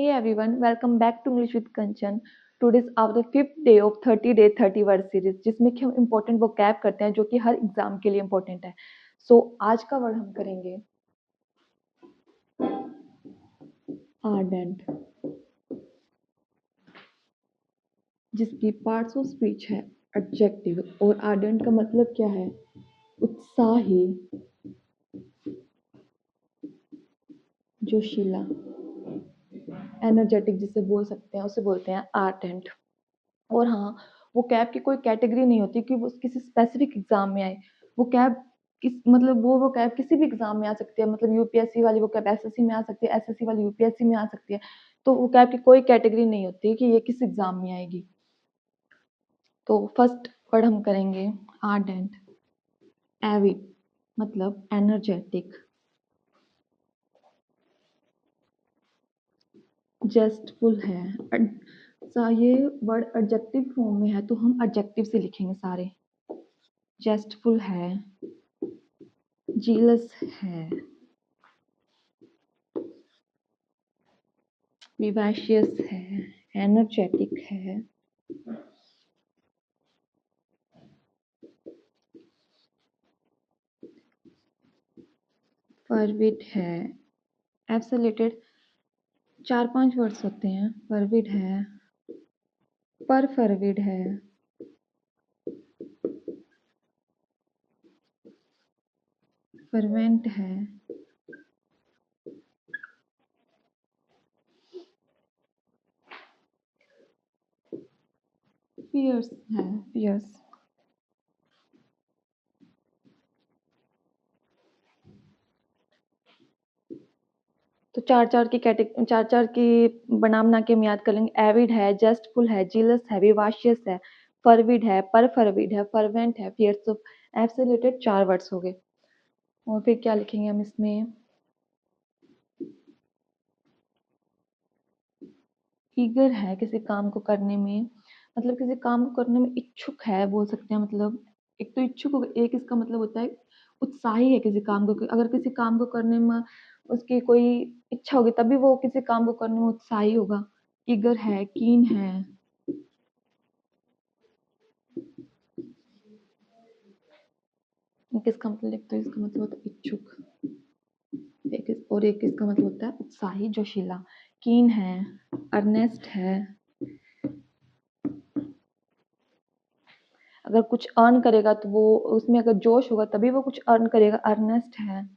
Hey everyone, welcome back to English with Kanchan. Today's our fifth day of 30 day 30 word series जिसमें कि हम important vocab करते हैं जो कि हर एग्जाम के लिए important है. आज का वर्ड हम करेंगे ardent, जिसकी पार्ट्स ऑफ स्पीच है adjective और ardent का मतलब क्या है? उत्साही, जोशीला, एनर्जेटिक जिसे बोल सकते हैं उसे बोलते हैं ardent. और हाँ, वो कैब की कोई कैटेगरी नहीं होती कि वो किसी स्पेसिफिक एग्जाम में आए. वो कैब वो कैब किसी भी एग्जाम में आ सकती है. मतलब यूपीएससी वाली वो कैब एसएससी में आ सकती है, एसएससी वाली यूपीएससी में आ सकती है. तो वो कैब की कोई कैटेगरी नहीं होती कि ये किस एग्जाम में आएगी. तो फर्स्ट वर्ड हम करेंगे आर्डेंट. एविड मतलब एनर्जेटिक. जेस्टफुल है. ये वर्ड एडजेक्टिव फॉर्म में है तो हम एडजेक्टिव से लिखेंगे सारे. जेस्टफुल है, जीलस है, विवाशियस है, एनर्जेटिक है, फरविड है. एफ से रिलेटेड 4-5 वर्ड्स होते हैं. फरविड है, पर फरविड है, फरवेंट है, फियर्स है. फियर्स. तो चार चार की बनाम ना के हम याद कर लेंगे. एविड है, जस्टफुल है, जीलस है, विवाशियस है, फरविड है, पर फरविड है, फरवेंट है, फियर्स. तो एफ से रिलेटेड 4 वर्ड्स हो गए. और फिर क्या लिखेंगे हम इसमें? ईगर है किसी काम को करने में. मतलब किसी काम को करने में इच्छुक है बोल सकते हैं. मतलब एक तो इच्छुक होगा, एक इसका मतलब होता है उत्साही है किसी काम को. अगर किसी काम को करने में उसकी कोई इच्छा होगी तभी वो किसी काम को करने में उत्साही होगा. ईगर है, कीन है. किसका मतलब एक तो इसका मतलब होता है इच्छुक, और एक इसका मतलब होता है उत्साही, जोशीला. कीन है, अर्नेस्ट है. अगर कुछ अर्न करेगा तो वो उसमें अगर जोश होगा तभी वो कुछ अर्न करेगा. अर्नेस्ट है.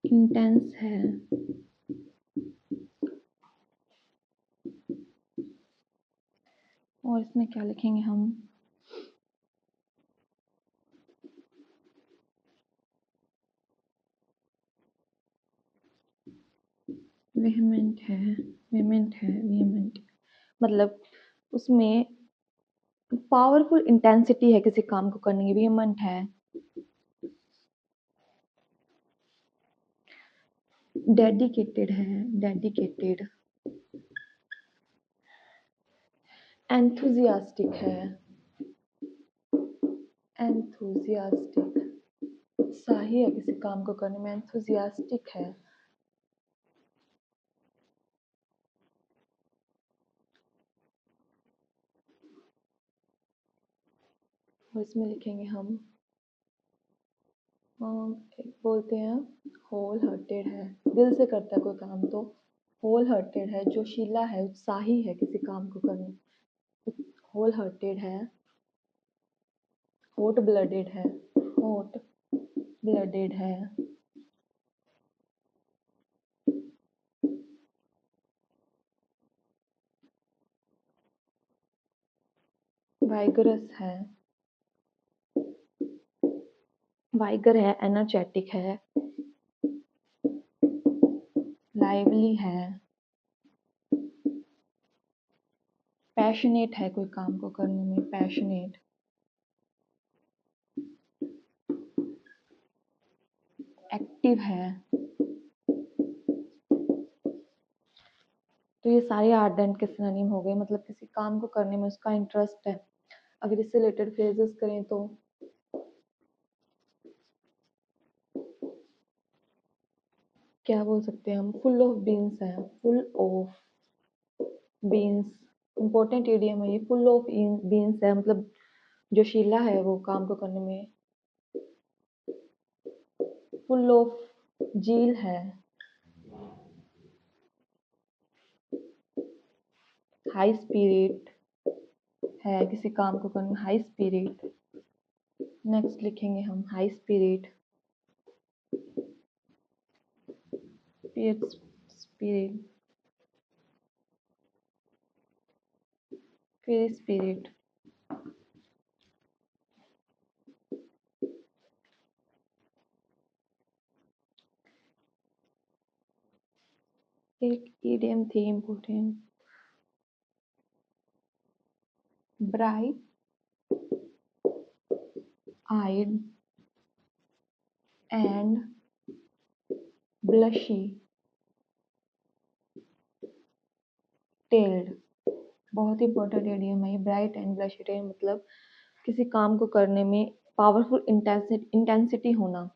इंटेंस है. और इसमें क्या लिखेंगे हम? वेहमेंट है. वेहमेंट मतलब उसमें पावरफुल इंटेंसिटी है किसी काम को करने की. वेहमेंट है. डेडिकेटेड है. डेडिकेटेड. एंथुजियास्टिक है. एंथुजियास्टिक उत्साही है किसी काम को करने में. एंथुजियास्टिक है. और इसमें लिखेंगे हम एक बोलते हैं होल हार्टेड है. दिल से करता है कोई काम तो होल हार्टेड है. जोशीला है, उत्साही है किसी काम को करने. होल हार्टेड है. हॉट ब्लडेड है. हॉट ब्लडेड है. वाइगरस है. वाइगर है, एनर्जेटिक है, लाइवली है, पैशनेट है कोई काम को करने में. पैशनेट. एक्टिव है. तो ये सारे आर्डेंट के सिनोनिम हो गए, मतलब किसी काम को करने में उसका इंटरेस्ट है। अगर इससे रिलेटेड फ्रेजेस करें तो क्या बोल सकते हैं हम, फुल ऑफ बीन्स है, full of beans, important idiom है ये, फुल ऑफ बीन्स है, मतलब जोशीला है वो काम को करने में, फुल ऑफ जील है, हाई स्पिरिट है, किसी काम को करने में हाई स्पिरिट। नेक्स्ट लिखेंगे हम हाई स्पिरिट, स्पिरिट, फिर स्पिरिट, एक इडियम थी important, bright eyed and bushy tailed, बहुत ही इंपॉर्टेंट इडियम है ये, ब्राइट एंड ब्लशी टेल्ड, मतलब किसी काम को करने में पावरफुल इंटेंसिटी होना।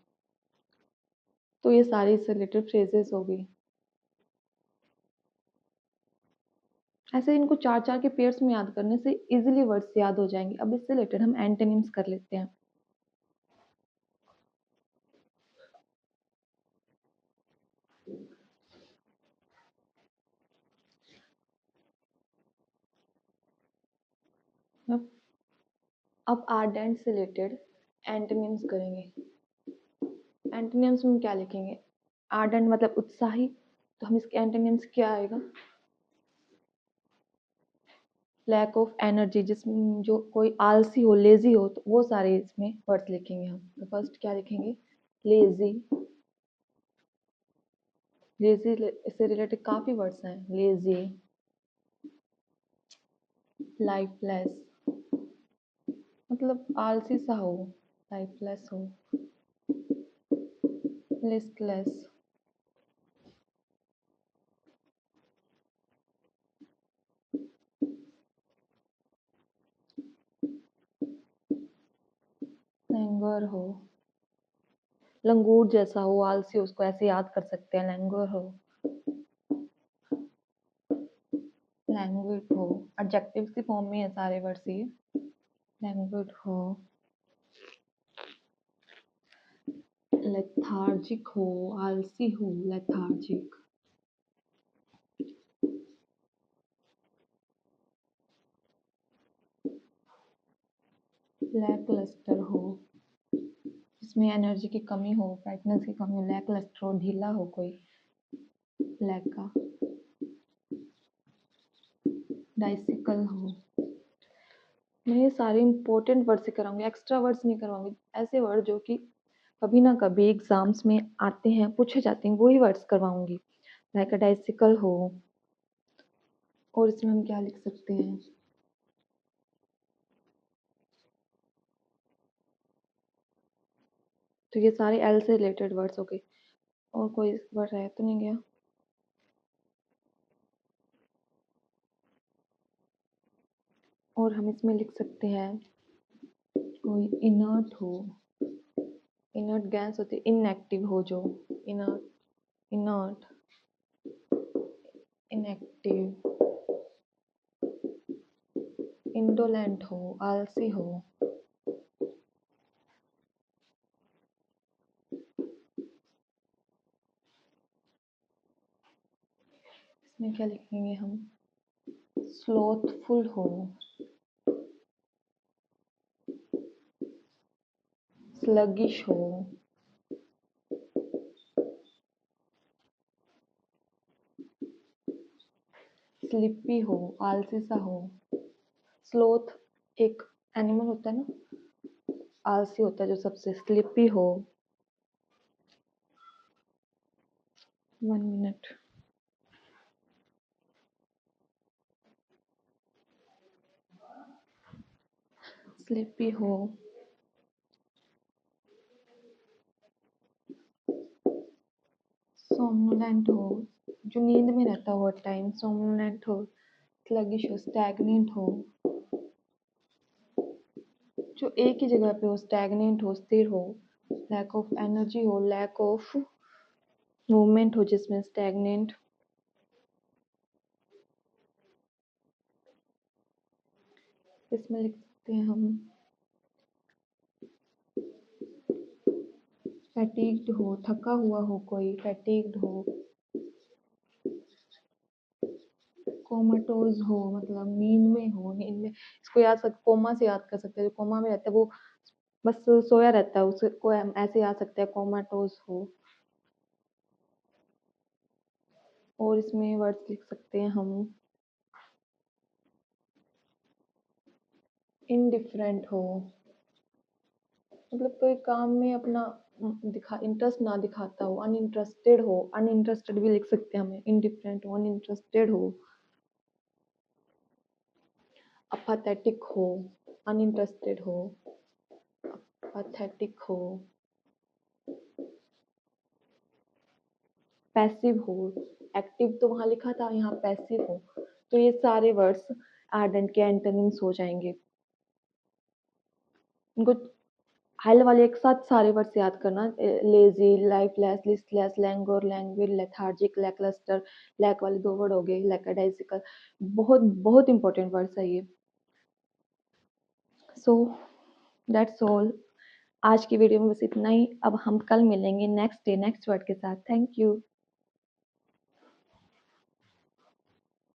तो ये सारी इससे रिलेटेड फ्रेजेस हो गई। ऐसे इनको चार चार के पेयर्स में याद करने से इजीली वर्ड्स याद हो जाएंगे। अब इससे रिलेटेड हम एंटोनिम्स कर लेते हैं। अब आर्डेंट से रिलेटेड एंटोनिम्स करेंगे। एंटोनिम्स में क्या लिखेंगे, आर्डेंट मतलब उत्साही, तो हम इसके एंटोनिम्स क्या आएगा, लैक ऑफ एनर्जी, जिसमें जो कोई आलसी हो, लेजी हो, तो वो सारे इसमें वर्ड्स लिखेंगे हम। तो फर्स्ट क्या लिखेंगे, लेजी, लेजी इससे रिलेटेड काफी वर्ड्स हैं, लेजी, लाइफलेस, मतलब आलसी सा हो, लाइफलेस हो, लिस्टलेस, लैंगर हो, लंगूर जैसा हो, आलसी, उसको ऐसे याद कर सकते हैं, लैंगर हो, लैंग्वेज हो, एडजेक्टिव्स की फॉर्म में है सारे वर्ड्स ये, लैंग्वेज हो, लेथार्जिक हो, आलसी हो, लेथार्जिक, लैकलस्टर हो, जिसमें एनर्जी की कमी हो, ब्राइटनेस की कमी हो, लैकलस्टर हो, ढीला हो कोई, लैक का, डाइसिकल हो। मैं ये सारे इंपॉर्टेंट वर्ड से कराऊंगी, एक्स्ट्रा वर्ड्स नहीं करवाऊंगी, ऐसे वर्ड जो कि कभी ना कभी एग्जाम्स में आते हैं, पूछे जाते हैं, वही वर्ड्स करवाऊंगी। लाइक डाइसिकल हो, और इसमें हम क्या लिख सकते हैं, तो ये सारे एल से रिलेटेड वर्ड्स हो गए। और कोई वर्ड रह तो नहीं गया, और हम इसमें लिख सकते हैं कोई इनर्ट हो, इनर्ट गैस होती है, इनएक्टिव हो जो, इनर्ट, इनर्ट, इनएक्टिव, इंडोलेंट हो, आलसी हो, इसमें क्या लिखेंगे हम, स्लोथफुल हो, स्लगिश हो, स्लिपी हो, आलसी सा हो, स्लोथ एक एनिमल होता है ना, आलसी होता है जो सबसे, स्लिपी हो, 1 मिनट, स्लिपी हो, सोमनोलेंट हो, जो नींद में रहता हो हर टाइम, सोमनेंट हो, स्लगिश हो, स्टैग्नेंट हो, जो एक ही जगह पे हो, स्टैग्नेंट हो, स्थिर हो, लैक ऑफ एनर्जी हो, लैक ऑफ मूवमेंट हो जिसमें स्टैग्नेंट। इसमें लिख सकते हैं हम फैटिग्ड हो, थका हुआ हो, कोई फैटिग्ड हो, कोमाटोज हो मतलब नींद में हो, नींद में इसको कोमा से याद कर सकते हैं, जो कोमा में रहता है वो बस सोया रहता है, उसको हम ऐसे याद सकते हैं कोमाटोज हो। और इसमें वर्ड्स लिख सकते हैं हम इनडिफरेंट हो, मतलब कोई काम में अपना दिखा इंटरेस्ट ना दिखाता हो, अनइंटरेस्टेड हो, अनइंटरेस्टेड भी लिख सकते हैं हमें, इनडिफरेंट हो, अनइंटरेस्टेड हो, अपाथेटिक हो, अनइंटरेस्टेड हो, अपाथेटिक हो, पैसिव हो, एक्टिव तो वहां लिखा था, यहाँ पैसिव हो। तो ये सारे वर्ड्स आर्डेंट के एंटोनिम्स हो जाएंगे। इनको हाइल वाले एक साथ सारे वर्ड्स याद करना, lazy, lifeless, listless, languor, languid, lethargic, lacklustre, lack वाले दो वर्ड हो गए, लैकडाइजिकल, बहुत बहुत इंपॉर्टेंट वर्ड्स है ये। सो दैट्स ऑल, आज की वीडियो में बस इतना ही। अब हम कल मिलेंगे नेक्स्ट डे नेक्स्ट वर्ड के साथ। Thank you.